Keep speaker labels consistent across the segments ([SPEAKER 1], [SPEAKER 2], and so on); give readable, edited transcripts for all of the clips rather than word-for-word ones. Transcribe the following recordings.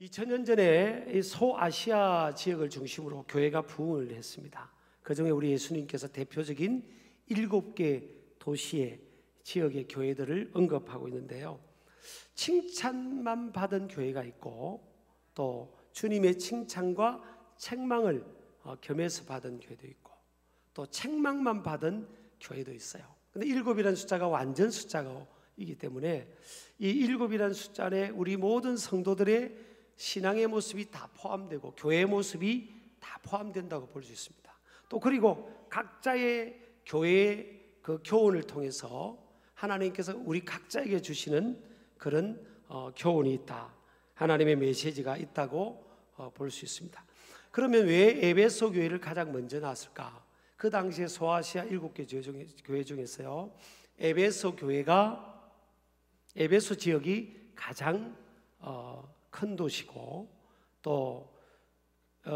[SPEAKER 1] 2000년 전에 이 소아시아 지역을 중심으로 교회가 부흥을 했습니다. 그중에 우리 예수님께서 대표적인 7개 도시의 지역의 교회들을 언급하고 있는데요, 칭찬만 받은 교회가 있고 또 주님의 칭찬과 책망을 겸해서 받은 교회도 있고 또 책망만 받은 교회도 있어요. 근데 7이라는 숫자가 완전 숫자이기 때문에 이 7이라는 숫자 안에 우리 모든 성도들의 신앙의 모습이 다 포함되고 교회의 모습이 다 포함된다고 볼 수 있습니다. 또 그리고 각자의 교회의 그 교훈을 통해서 하나님께서 우리 각자에게 주시는 그런 교훈이 있다, 하나님의 메시지가 있다고 볼 수 있습니다. 그러면 왜 에베소 교회를 가장 먼저 나왔을까? 그 당시에 소아시아 7개 교회 중에서요, 에베소 지역이 가장 큰 도시고 또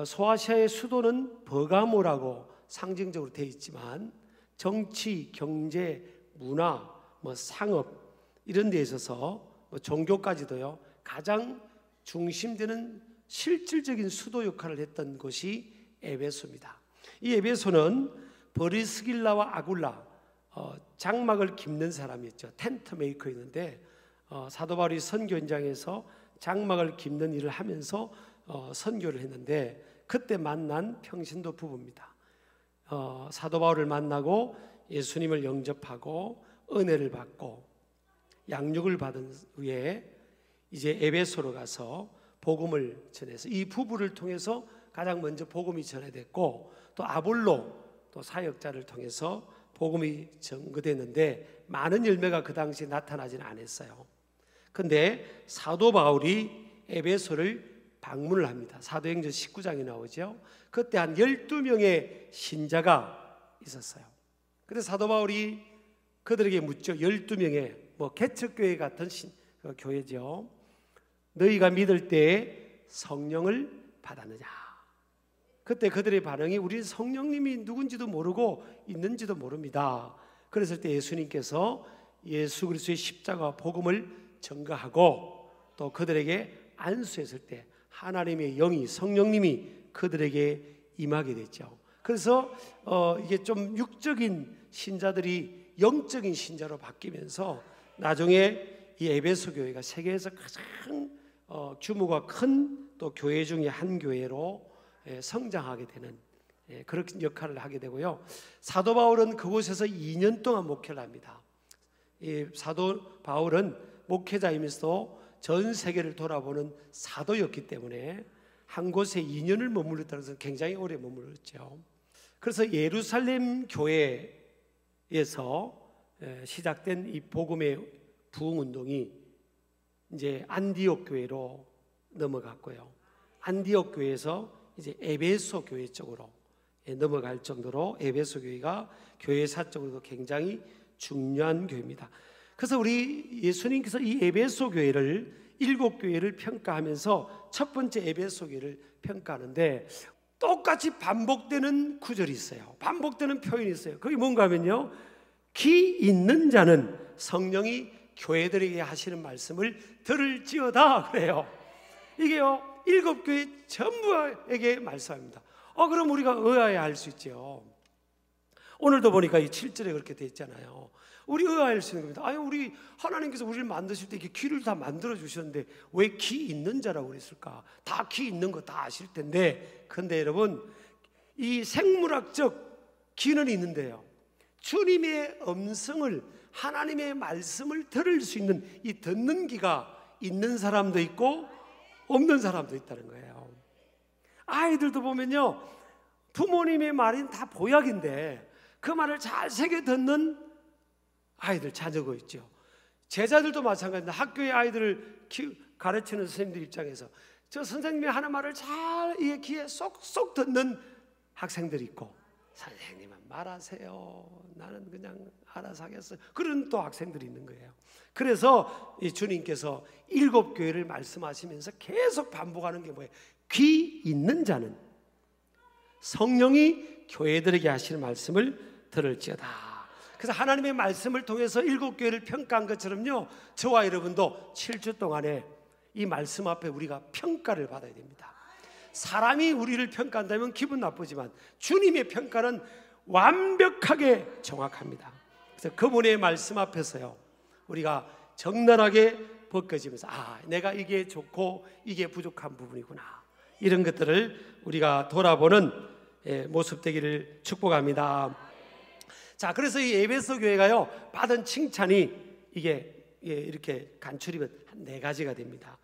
[SPEAKER 1] 소아시아의 수도는 버가모라고 상징적으로 되어 있지만 정치, 경제, 문화, 상업 이런 데 있어서 종교까지도요 가장 중심되는 실질적인 수도 역할을 했던 곳이 에베소입니다. 이 에베소는 브리스길라와 아굴라, 장막을 깁는 사람이었죠. 텐트 메이커였는데 사도 바울이 선교 현장에서 장막을 깁는 일을 하면서 선교를 했는데 그때 만난 평신도 부부입니다. 사도 바울을 만나고 예수님을 영접하고 은혜를 받고 양육을 받은 후에 이제 에베소로 가서 복음을 전해서 이 부부를 통해서 가장 먼저 복음이 전해됐고 또 아볼로 또 사역자를 통해서 복음이 전거됐는데 많은 열매가 그 당시에 나타나지는 않았어요. 근데 사도 바울이 에베소를 방문을 합니다. 사도행전 19장에 나오죠. 그때 한 12명의 신자가 있었어요. 근데 사도 바울이 그들에게 묻죠. 12명의 개척교회 같은 교회죠. 너희가 믿을 때에 성령을 받았느냐? 그때 그들의 반응이 우리는 성령님이 누군지도 모르고 있는지도 모릅니다. 그랬을 때 예수님께서 예수 그리스도의 십자가와 복음을 전가하고 또 그들에게 안수했을 때 하나님의 영이 성령님이 그들에게 임하게 됐죠. 그래서 이게 좀 육적인 신자들이 영적인 신자로 바뀌면서 나중에 이 에베소 교회가 세계에서 가장 규모가 큰 또 교회 중에 한 교회로 성장하게 되는 그런 역할을 하게 되고요. 사도 바울은 그곳에서 2년 동안 목회를 합니다. 이 사도 바울은 목회자이면서도 전 세계를 돌아보는 사도였기 때문에 한 곳에 2년을 머물렀다는 것은 굉장히 오래 머물렀죠. 그래서 예루살렘 교회에서 시작된 이 복음의 부흥 운동이 이제 안디옥 교회로 넘어갔고요. 안디옥 교회에서 이제 에베소 교회 쪽으로 넘어갈 정도로 에베소 교회가 교회사적으로도 굉장히 중요한 교회입니다. 그래서 우리 예수님께서 이 에베소 교회를 7교회를 평가하면서 첫 번째 에베소 교회를 평가하는데 똑같이 반복되는 구절이 있어요. 반복되는 표현이 있어요. 그게 뭔가 하면요, 귀 있는 자는 성령이 교회들에게 하시는 말씀을 들을지어다 그래요. 이게요 7교회 전부에게 말씀합니다. 그럼 우리가 의아해 할 수 있죠. 오늘도 보니까 이 7절에 그렇게 되어 있잖아요. 우리 의아할 수 있는 겁니다. 우리 하나님께서 우리를 만드실 때 이렇게 귀를 다 만들어 주셨는데 왜 귀 있는 자라고 그랬을까? 다 귀 있는 거 다 아실 텐데, 근데 여러분 이 생물학적 귀는 있는데요, 주님의 음성을, 하나님의 말씀을 들을 수 있는 이 듣는 귀가 있는 사람도 있고 없는 사람도 있다는 거예요. 아이들도 보면요, 부모님의 말은 다 보약인데 그 말을 잘 새겨 듣는 아이들, 자녀가 있죠. 제자들도 마찬가지입니다. 학교의 아이들을 가르치는 선생님들 입장에서 저 선생님이 하는 말을 잘 이 귀에 쏙쏙 듣는 학생들이 있고, 선생님은 말하세요, 나는 그냥 알아서 하겠어요, 그런 또 학생들이 있는 거예요. 그래서 이 주님께서 7교회를 말씀하시면서 계속 반복하는 게 뭐예요? 귀 있는 자는 성령이 교회들에게 하시는 말씀을 들을지어다. 그래서 하나님의 말씀을 통해서 7교회를 평가한 것처럼요, 저와 여러분도 7주 동안에 이 말씀 앞에 우리가 평가를 받아야 됩니다. 사람이 우리를 평가한다면 기분 나쁘지만 주님의 평가는 완벽하게 정확합니다. 그래서 그분의 말씀 앞에서요, 우리가 적나라하게 벗겨지면서 내가 이게 좋고 이게 부족한 부분이구나, 이런 것들을 우리가 돌아보는 모습 되기를 축복합니다. 자, 그래서 이 에베소 교회가요, 받은 칭찬이 이게 이렇게 간추리면 한 4가지가 됩니다.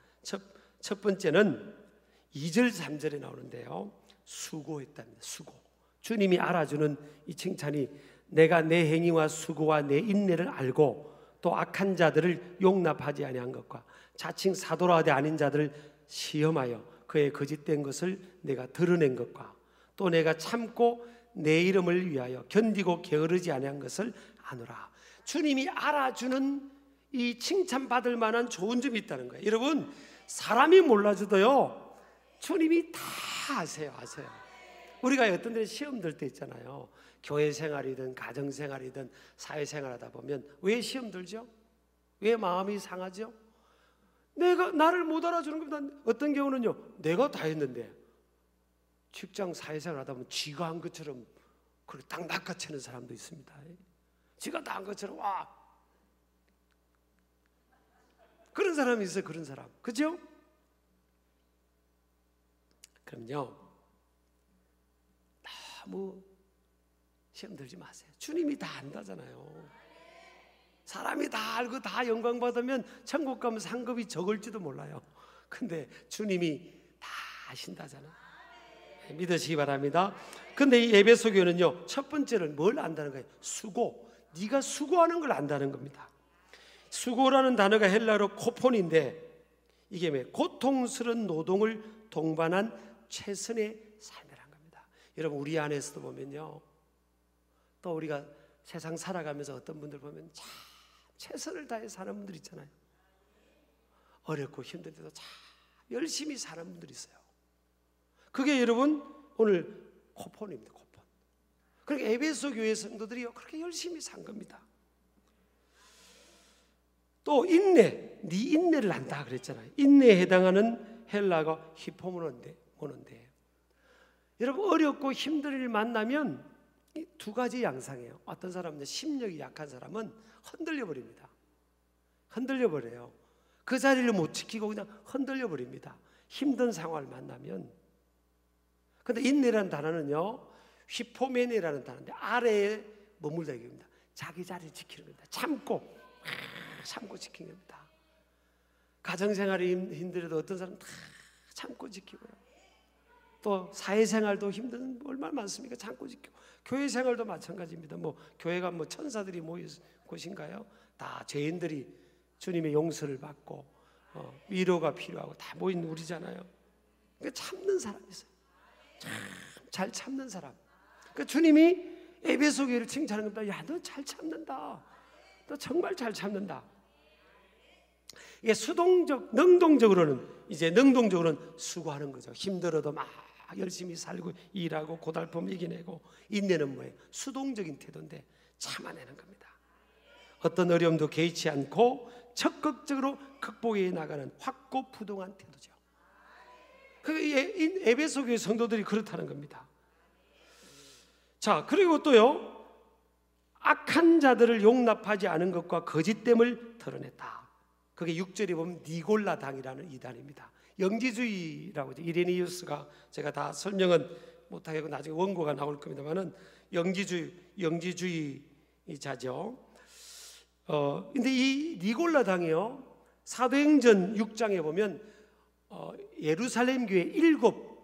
[SPEAKER 1] 첫 번째는 2절 3절에 나오는데요, 수고했답니다. 수고. 주님이 알아주는 이 칭찬이, 내가 내 행위와 수고와 내 인내를 알고 또 악한 자들을 용납하지 아니한 것과 자칭 사도라 되 아닌 자들을 시험하여 그의 거짓된 것을 내가 드러낸 것과 또 내가 참고 내 이름을 위하여 견디고 게으르지 아니한 것을 아노라. 주님이 알아주는 이 칭찬받을 만한 좋은 점이 있다는 거예요. 여러분, 사람이 몰라줘도요, 주님이 다 아세요. 우리가 어떤 데 시험 들 때 있잖아요. 교회 생활이든 가정 생활이든 사회 생활하다 보면 왜 시험 들죠? 왜 마음이 상하죠? 나를 못 알아주는 겁니다. 어떤 경우는요, 내가 다 했는데 직장 사회생활 하다 보면 지가 한 것처럼 그렇게 딱 낚아채는 사람도 있습니다. 지가 다 한 것처럼 그런 사람이 있어요. 그런 사람, 그죠? 그럼요, 너무 시험 들지 마세요. 주님이 다 안다잖아요. 사람이 다 알고 다 영광 받으면 천국 가면 상급이 적을지도 몰라요. 근데 주님이 다 아신다잖아요. 믿으시기 바랍니다. 근데 이 에베소 교회는요, 첫 번째는 뭘 안다는 거예요? 수고. 네가 수고하는 걸 안다는 겁니다. 수고라는 단어가 헬라어로 코폰인데, 이게 고통스러운 노동을 동반한 최선의 삶이란 겁니다. 여러분, 우리 안에서도 보면요, 또 우리가 세상 살아가면서 어떤 분들 보면 참 최선을 다해 사는 분들 있잖아요. 어렵고 힘들 때도 참 열심히 사는 분들이 있어요. 그게 여러분 오늘 코폰입니다. 코폰. 그러니까 에베소 교회 성도들이요, 그렇게 열심히 산 겁니다. 또 인내, 네 인내를 한다 그랬잖아요. 인내에 해당하는 헬라가 히포모노인데, 여러분, 어렵고 힘든 일 만나면 이 2가지 양상이에요. 어떤 사람은 심력이 약한 사람은 흔들려 버립니다. 흔들려 버려요. 그 자리를 못 지키고 그냥 흔들려 버립니다. 힘든 상황을 만나면. 근데 인내라는 단어는요, 휘포메네라는 단어인데 아래에 머물다 얘기입니다. 자기 자리를 지키는 겁니다. 참고 지키는 겁니다. 가정생활이 힘들어도 어떤 사람은 다 참고 지키고요. 또 사회생활도 힘든 얼마나 많습니까? 참고 지키고. 교회생활도 마찬가지입니다. 교회가 천사들이 모인 곳인가요? 다 죄인들이 주님의 용서를 받고 위로가 필요하고 다 모인 우리잖아요. 그러니까 참는 사람이 있어요. 참 잘 참는 사람. 그러니까 주님이 에베소 교회를 칭찬하는 겁니다. 야, 너 잘 참는다. 너 정말 잘 참는다. 이게 능동적으로는 수고하는 거죠. 힘들어도 막 열심히 살고 일하고 고달픔 이겨내고. 인내는 뭐예요? 수동적인 태도인데 참아내는 겁니다. 어떤 어려움도 개의치 않고 적극적으로 극복해 나가는 확고부동한 태도죠. 에베소 교회 성도들이 그렇다는 겁니다. 자, 그리고 또요, 악한 자들을 용납하지 않은 것과 거짓됨을 드러냈다. 그게 6절에 보면 니골라당이라는 이단입니다. 영지주의라고 하죠. 이레니우스가, 제가 다 설명은 못하겠고 나중에 원고가 나올 겁니다만은 영지주의자죠. 근데 이 니골라당이요, 사도행전 6장에 보면 예루살렘 교회 7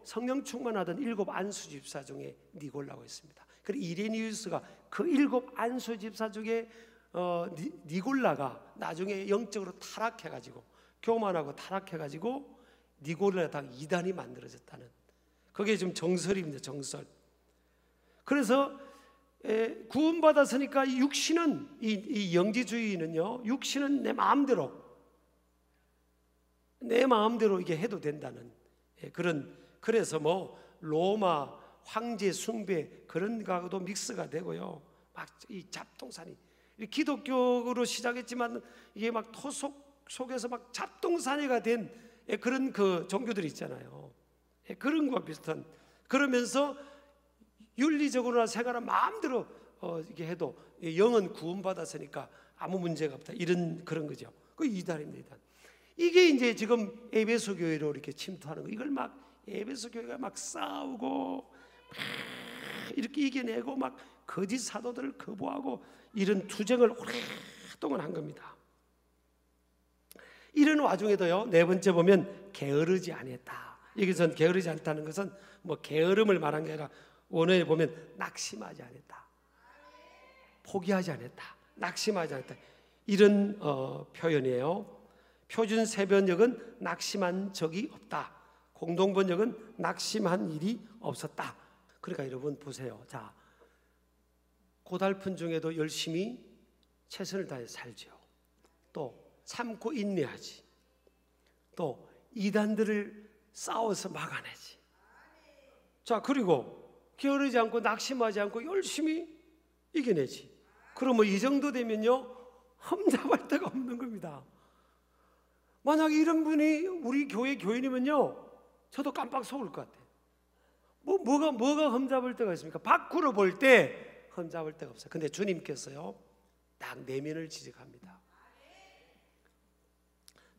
[SPEAKER 1] 성령 충만하던 7 안수 집사 중에 니골라고 있습니다. 그리고 이레니우스가 그 7 안수 집사 중에 니골라가 나중에 영적으로 타락해가지고, 교만하고 타락해가지고 니골라당 이단이 만들어졌다는, 그게 좀 정설입니다. 정설. 그래서 구원받았으니까 이 육신은, 이 영지주의는요, 육신은 내 마음대로 이게 해도 된다는 그래서 로마 황제 숭배 그런 거하고도 믹스가 되고요. 막 이 잡동사니, 기독교로 시작했지만 이게 막 토속 속에서 막 잡동사니가 된 그런 그 종교들이 있잖아요. 그런 것과 비슷한, 그러면서 윤리적으로나 생활은 마음대로 이렇게 해도 영은 구원받았으니까 아무 문제가 없다, 이런 그런 거죠. 그 이단입니다. 이게 이제 지금 에베소 교회로 이렇게 침투하는 거. 이걸 막 에베소 교회가 막 싸우고 막 이렇게 이겨내고 막 거짓 사도들을 거부하고 이런 투쟁을 오랫동안 한 겁니다. 이런 와중에도요, 네 번째 보면 게으르지 않았다. 여기선 게으르지 않다는 것은 뭐 게으름을 말한 게 아니라 원어에 보면 낙심하지 않았다, 포기하지 않았다, 낙심하지 않았다, 이런 표현이에요. 표준 세번역은 낙심한 적이 없다, 공동번역은 낙심한 일이 없었다. 그러니까 여러분 보세요. 자, 고달픈 중에도 열심히 최선을 다해 살죠. 또 참고 인내하지. 또 이단들을 싸워서 막아내지. 자, 그리고 게으르지 않고 낙심하지 않고 열심히 이겨내지. 그러면 이 정도 되면요, 험잡을 데가 없는 겁니다. 만약에 이런 분이 우리 교회 교인이면요, 저도 깜빡 속을 것 같아요. 뭐가 험잡을 데가 있습니까? 밖으로 볼 때 험잡을 데가 없어요. 근데 주님께서요, 딱 내면을 지적합니다.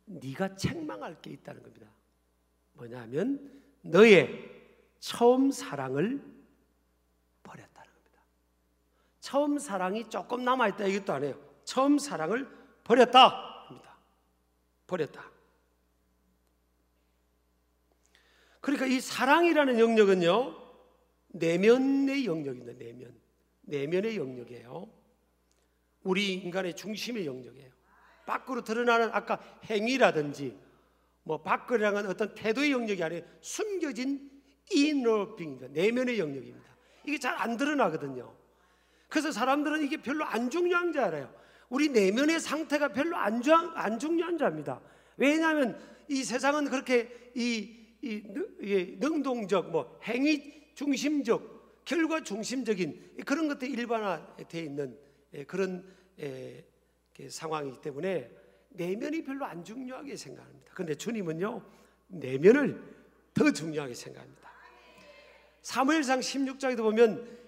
[SPEAKER 1] 네가 책망할 게 있다는 겁니다. 뭐냐면 너의 처음 사랑을 버렸다는 겁니다. 처음 사랑이 조금 남아있다 이것도 아니에요. 처음 사랑을 버렸다 합니다. 버렸다. 그러니까 이 사랑이라는 영역은요, 내면의 영역입니다. 내면의 영역이에요. 우리 인간의 중심의 영역이에요. 밖으로 드러나는 아까 행위라든지 뭐 밖으로 는 어떤 태도의 영역이 아니에요. 숨겨진 inner being입니다. 내면의 영역입니다. 이게 잘 안 드러나거든요. 그래서 사람들은 이게 별로 안 중요한 줄 알아요. 우리 내면의 상태가 별로 안 중요한 줄 압니다. 왜냐하면 이 세상은 그렇게 능동적, 뭐 행위 중심적, 결과 중심적인 그런 것들이 일반화되어 있는 그런 상황이기 때문에 내면이 별로 안 중요하게 생각합니다. 그런데 주님은요, 내면을 더 중요하게 생각합니다. 사무엘상 16장에도 보면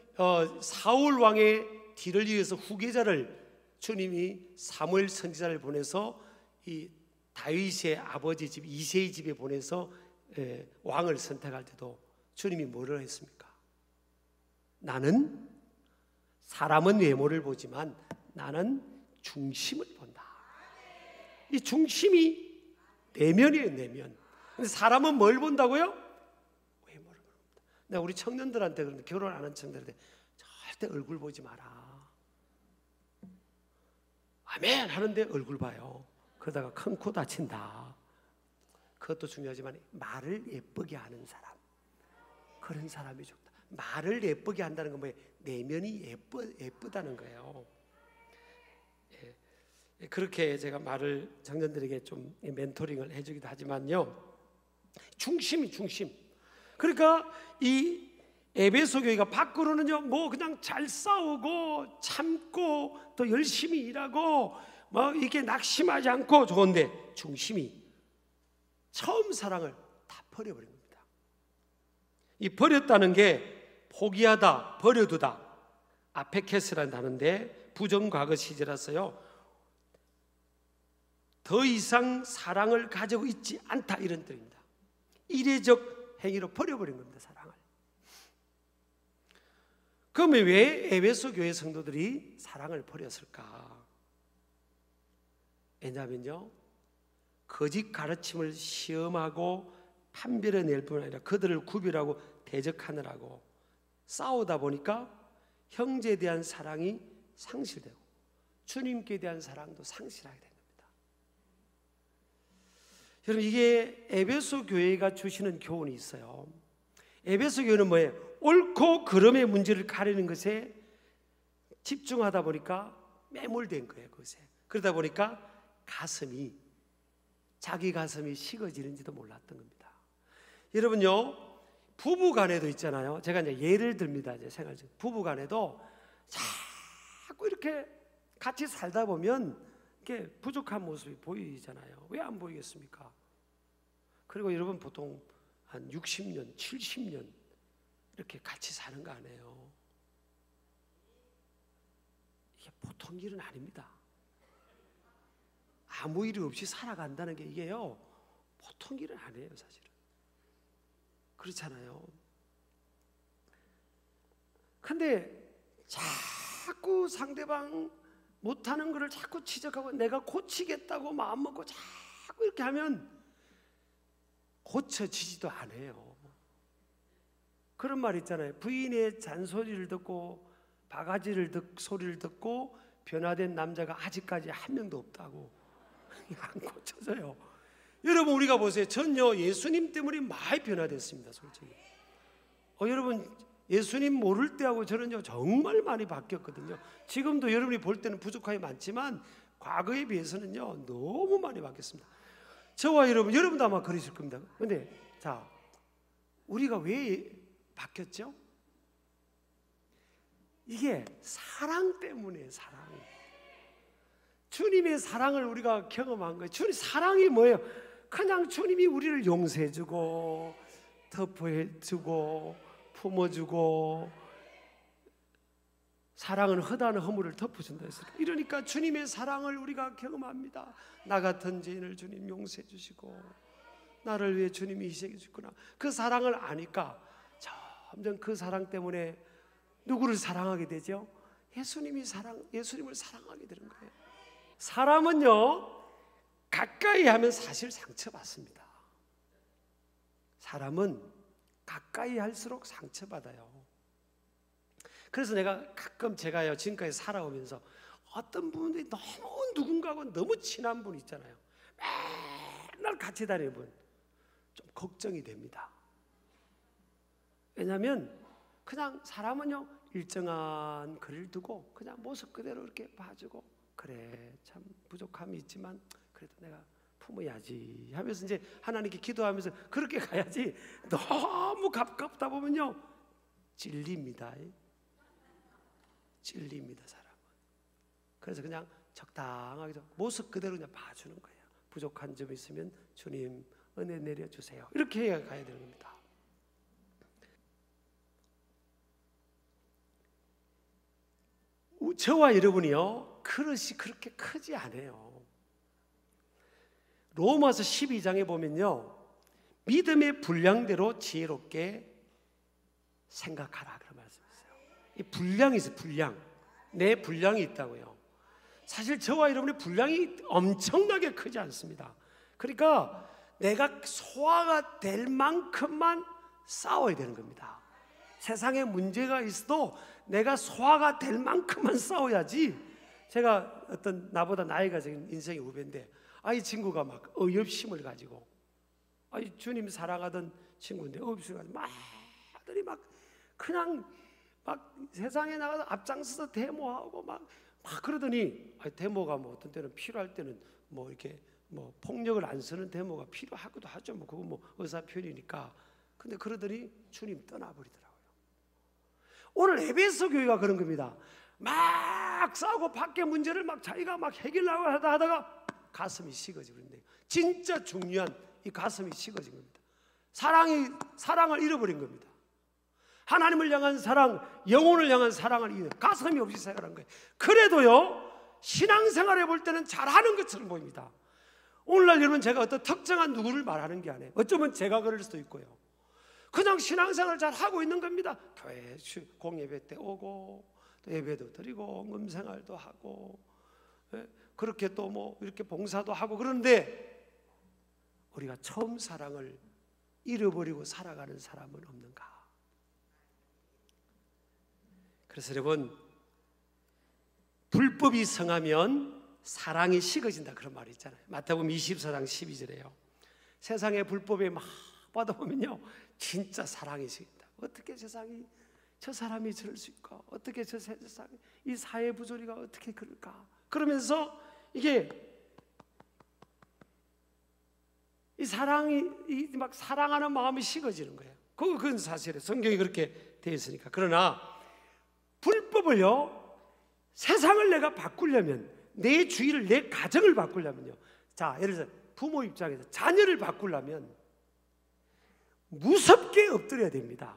[SPEAKER 1] 사울 왕의 뒤를 이어서 후계자를 주님이 사무엘 선지자를 보내서 이 다윗의 아버지 집 이새의 집에 보내서 왕을 선택할 때도 주님이 뭐를 했습니까? 나는 사람은 외모를 보지만 나는 중심을 본다. 이 중심이 내면이에요, 내면. 근데 사람은 뭘 본다고요? 외모를 본다. 내가 우리 청년들한테 그런데, 결혼 안 한 청년들한테 절대 얼굴 보지 마라. 아멘 하는데 얼굴 봐요. 그러다가 큰 코 다친다. 그것도 중요하지만 말을 예쁘게 하는 사람, 그런 사람이 좋다. 말을 예쁘게 한다는 건 뭐예요? 내면이 예쁘다는 거예요. 그렇게 제가 말을 청년들에게 좀 멘토링을 해주기도 하지만요, 중심. 그러니까 이 에베소 교회가 밖으로는요, 뭐 그냥 잘 싸우고 참고 또 열심히 일하고 뭐 이렇게 낙심하지 않고 좋은데, 중심이 처음 사랑을 다 버려버린 겁니다. 이 버렸다는 게 포기하다, 버려두다, 아페케스라는 단어인데 부정과거 시제라서요, 더 이상 사랑을 가지고 있지 않다, 이런 뜻입니다. 이례적 행위로 버려버린 겁니다, 사랑을. 그러면 왜 에베소 교회 성도들이 사랑을 버렸을까? 왜냐하면요, 거짓 가르침을 시험하고 판별해낼 뿐 아니라 그들을 구별하고 대적하느라고 싸우다 보니까 형제에 대한 사랑이 상실되고 주님께 대한 사랑도 상실하게 됩니다. 여러분, 이게 에베소 교회가 주시는 교훈이 있어요. 에베소 교회는 뭐예요? 옳고 그름의 문제를 가리는 것에 집중하다 보니까 매몰된 거예요, 그것에. 그러다 보니까 자기 가슴이 식어지는지도 몰랐던 겁니다. 여러분요, 부부 간에도 있잖아요. 제가 이제 예를 듭니다. 이제 생활 중 부부 간에도 자꾸 이렇게 같이 살다 보면 이렇게 부족한 모습이 보이잖아요. 왜 안 보이겠습니까? 그리고 여러분 보통 한 60년, 70년 이렇게 같이 사는 거 아니에요. 이게 보통 일은 아닙니다. 아무 일이 없이 살아간다는 게 이게요, 보통 일은 아니에요, 사실은. 그렇잖아요. 근데 자꾸 상대방 못하는 것을 자꾸 지적하고 내가 고치겠다고 마음먹고 자꾸 이렇게 하면 고쳐지지도 않아요. 그런 말 있잖아요. 부인의 잔소리를 듣고 소리를 듣고 변화된 남자가 아직까지 한 명도 없다고. 안 고쳐져요. 여러분, 우리가 보세요. 전요 예수님 때문에 많이 변화됐습니다, 솔직히. 여러분, 예수님 모를 때하고 저는요 정말 많이 바뀌었거든요. 지금도 여러분이 볼 때는 부족함이 많지만 과거에 비해서는요 너무 많이 바뀌었습니다. 저와 여러분도 아마 그러실 겁니다. 근데 자, 우리가 왜 바뀌었죠? 이게 사랑 때문에, 사랑. 주님의 사랑을 우리가 경험한 거예요. 주님 사랑이 뭐예요? 그냥 주님이 우리를 용서해주고 덮어주고 품어주고, 사랑은 허다한 허물을 덮어준다 했습니다. 이러니까 주님의 사랑을 우리가 경험합니다. 나 같은 죄인을 주님 용서해 주시고 나를 위해 주님이 희생해 주셨구나. 그 사랑을 아니까 점점 그 사랑 때문에 누구를 사랑하게 되죠? 예수님을 사랑하게 되는 거예요. 사람은요 가까이 하면 사실 상처받습니다. 사람은 가까이 할수록 상처받아요. 그래서 내가 가끔 제가요 지금까지 살아오면서 어떤 분들이 너무 누군가하고 너무 친한 분 있잖아요. 맨날 같이 다니는 분 좀 걱정이 됩니다. 왜냐하면 그냥 사람은요 일정한 거리를 두고 그냥 모습 그대로 이렇게 봐주고, 그래 참 부족함이 있지만 그래도 내가 품어야지 하면서 이제 하나님께 기도하면서 그렇게 가야지, 너무 가깝다 보면요 찔립니다. 사람은. 그래서 그냥 적당하게 모습 그대로 그냥 봐주는 거예요. 부족한 점이 있으면 주님 은혜 내려주세요, 이렇게 해야 가야 되는 겁니다. 저와 여러분이요 그릇이 그렇게 크지 않아요. 로마서 12장에 보면요 믿음의 분량대로 지혜롭게 생각하라 그런 말씀이 있어요. 이 분량이 있어요. 분량. 내 분량이 있다고요. 사실 저와 여러분의 분량이 엄청나게 크지 않습니다. 그러니까 내가 소화가 될 만큼만 싸워야 되는 겁니다. 세상에 문제가 있어도 내가 소화가 될 만큼만 싸워야지. 제가 어떤 나보다 나이가 적은 인생의 후배인데 이 친구가 막 의협심을 가지고, 주님 사랑하던 친구인데 의협심을 가지고 막 아들이 막 그냥 막 세상에 나가서 앞장서서 데모하고 막 그러더니, 데모가 뭐 어떤 때는 필요할 때는 뭐 이렇게 뭐 폭력을 안 쓰는 데모가 필요하기도 하죠. 뭐 그건 뭐 의사 표현이니까. 근데 그러더니 주님 떠나버리더라고요. 오늘 에베소 교회가 그런 겁니다. 막 싸우고 밖에 문제를 막 자기가 막 해결하고 하다가 가슴이 식어지고 있는데, 진짜 중요한 이 가슴이 식어진 겁니다. 사랑을 잃어버린 겁니다. 하나님을 향한 사랑, 영혼을 향한 사랑을 잃어 가슴이 없이 생활한 거예요. 그래도요 신앙생활 해볼 때는 잘하는 것처럼 보입니다. 오늘날 여러분, 제가 어떤 특정한 누구를 말하는 게 아니에요. 어쩌면 제가 그럴 수도 있고요. 그냥 신앙생활 잘 하고 있는 겁니다. 교회 공예배 때 오고 또 예배도 드리고 음생활도 하고, 그렇게 또 뭐 이렇게 봉사도 하고. 그런데 우리가 처음 사랑을 잃어버리고 살아가는 사람은 없는가? 그래서 여러분, 불법이 성하면 사랑이 식어진다 그런 말이 있잖아요. 마태복음 24장 12절에요. 세상의 불법에 막 받아보면요 진짜 사랑이 식는다. 어떻게 세상이 저 사람이 저럴 수 있고, 어떻게 저 세상이 이 사회 부조리가 어떻게 그럴까? 그러면서 이게 이 사랑이 막 사랑하는 마음이 식어지는 거예요. 그건 사실이에요. 성경이 그렇게 되어 있으니까. 그러나 불법을요 세상을 내가 바꾸려면, 내 주위를, 내 가정을 바꾸려면요, 자 예를 들어서 부모 입장에서 자녀를 바꾸려면 무섭게 엎드려야 됩니다.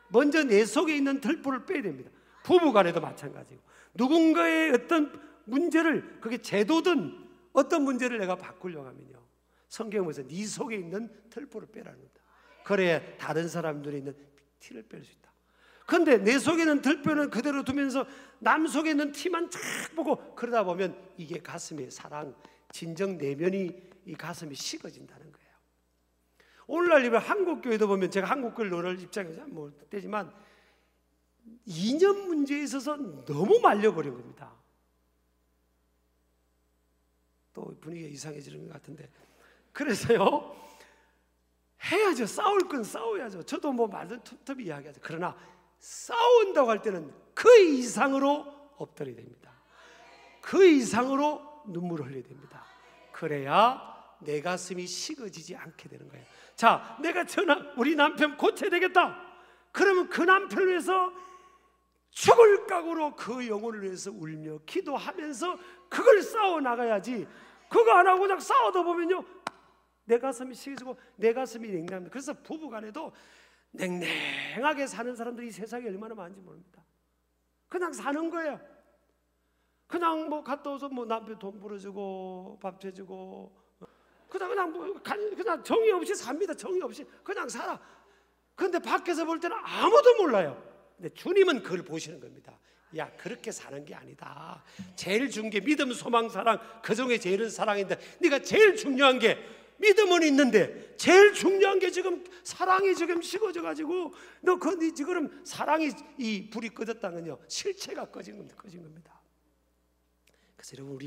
[SPEAKER 1] 먼저 내 속에 있는 들보를 빼야 됩니다. 부부간에도 마찬가지고, 누군가의 어떤 문제를, 그게 제도든 어떤 문제를 내가 바꾸려고 하면요, 성경에서 네 속에 있는 들보를 빼라는 겁니다. 그래야 다른 사람 눈에 있는 티를 뺄 수 있다. 그런데 내 속에 있는 들보는 그대로 두면서 남 속에 있는 티만 쫙 보고 그러다 보면 이게 가슴의 사랑, 진정 내면이, 이 가슴이 식어진다는 거예요. 오늘날 이번 한국교회도 보면, 제가 한국교회를 너를 입장에서 뭐 되지만 이념 문제에 있어서 너무 말려버린 겁니다. 또 분위기가 이상해지는 것 같은데, 그래서요, 해야죠. 싸울 건 싸워야죠. 저도 뭐 말든 툭툭 이야기하죠. 그러나 싸운다고 할 때는 그 이상으로 엎드려야 됩니다. 그 이상으로 눈물을 흘려야 됩니다. 그래야 내 가슴이 식어지지 않게 되는 거예요. 자, 내가 우리 남편 고쳐야 되겠다. 그러면 그 남편을 위해서 죽을 각오로 그 영혼을 위해서 울며 기도하면서 그걸 싸워 나가야지. 그거 안 하고 그냥 싸우다 보면요, 내 가슴이 식어지고 내 가슴이 냉랭합니다. 그래서 부부간에도 냉랭하게 사는 사람들이 이 세상에 얼마나 많은지 모릅니다. 그냥 사는 거예요. 그냥 뭐 갔다 와서 뭐 남편 돈 벌어주고 밥 해주고, 그냥 뭐 그냥 정의 없이 삽니다. 정의 없이 그냥 살아. 그런데 밖에서 볼 때는 아무도 몰라요. 근데 주님은 그걸 보시는 겁니다. 야, 그렇게 사는 게 아니다. 제일 중요한 게 믿음, 소망, 사랑, 그 중에 제일은 사랑인데, 네가 제일 중요한 게 믿음은 있는데 제일 중요한 게 지금 사랑이 지금 식어져 가지고 네 지금 사랑이, 이 불이 꺼졌다는 건요, 실체가 꺼진 겁니다. 그래서 여러분,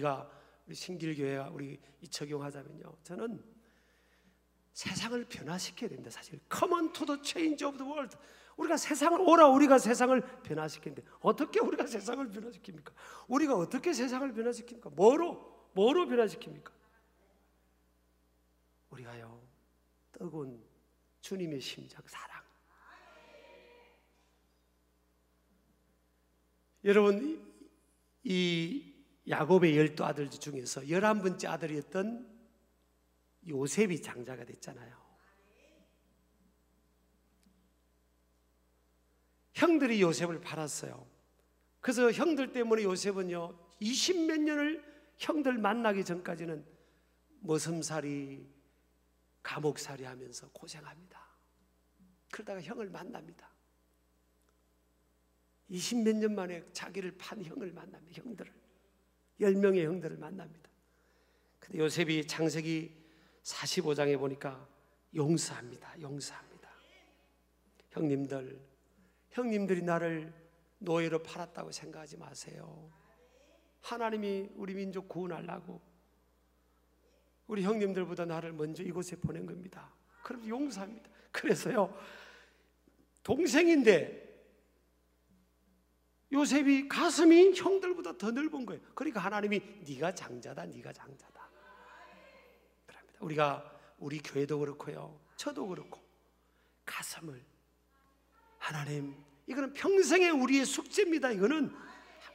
[SPEAKER 1] 우리 신길교회가 우리 적용하자면요, 저는 세상을 변화시켜야 됩니다. 사실 Come on to the change of the world. 우리가 세상을 오라, 우리가 세상을 변화시키는데 어떻게 우리가 세상을 변화시킵니까? 우리가 어떻게 세상을 변화시킵니까? 뭐로 변화시킵니까? 우리가요, 뜨거운 주님의 심장, 사랑. 여러분, 이 야곱의 12 아들 중에서 11번째 아들이었던 요셉이 장자가 됐잖아요. 형들이 요셉을 팔았어요. 그래서 형들 때문에 요셉은요, 20몇 년을 형들 만나기 전까지는 머슴살이, 감옥살이 하면서 고생합니다. 그러다가 형을 만납니다. 20몇 년 만에 자기를 판 형을 만납니다. 형들을, 10명의 형들을 만납니다. 근데 요셉이 창세기 45장에 보니까 용서합니다. 형님들이 나를 노예로 팔았다고 생각하지 마세요. 하나님이 우리 민족 구원하려고 우리 형님들보다 나를 먼저 이곳에 보낸 겁니다. 그럼 용서합니다. 그래서요, 동생인데 요셉이 가슴이 형들보다 더 넓은 거예요. 그러니까 하나님이 네가 장자다. 그럽니다. 우리 교회도 그렇고요, 저도 그렇고, 가슴을, 하나님, 이거는 평생의 우리의 숙제입니다. 이거는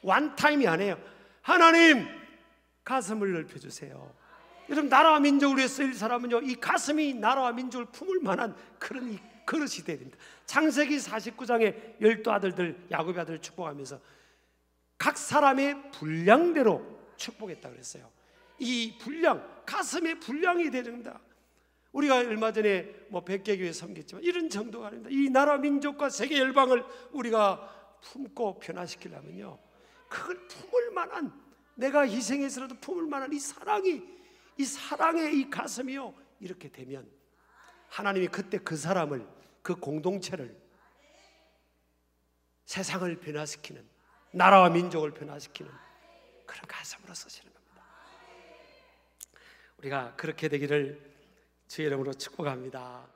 [SPEAKER 1] 원타임이 아니에요. 하나님, 가슴을 넓혀주세요. 여러분, 나라와 민족을 위해 쓰일 사람은요, 이 가슴이 나라와 민족을 품을 만한 그런 이 그릇이 되어야 됩니다. 창세기 49장에 12 아들들, 야곱의 아들을 축복하면서 각 사람의 분량대로 축복했다고 그랬어요. 이 분량, 가슴의 분량이 되야 됩니다. 우리가 얼마 전에 뭐 100개 교회 섬겼지만 이런 정도가 아닙니다. 이 나라 민족과 세계 열방을 우리가 품고 변화시키려면요, 그걸 품을 만한, 내가 희생해서라도 품을 만한 이 사랑의 이 가슴이요, 이렇게 되면 하나님이 그때 그 사람을, 그 공동체를, 세상을 변화시키는, 나라와 민족을 변화시키는 그런 가슴으로 쓰시는 겁니다. 우리가 그렇게 되기를 주의 이름으로 축복합니다.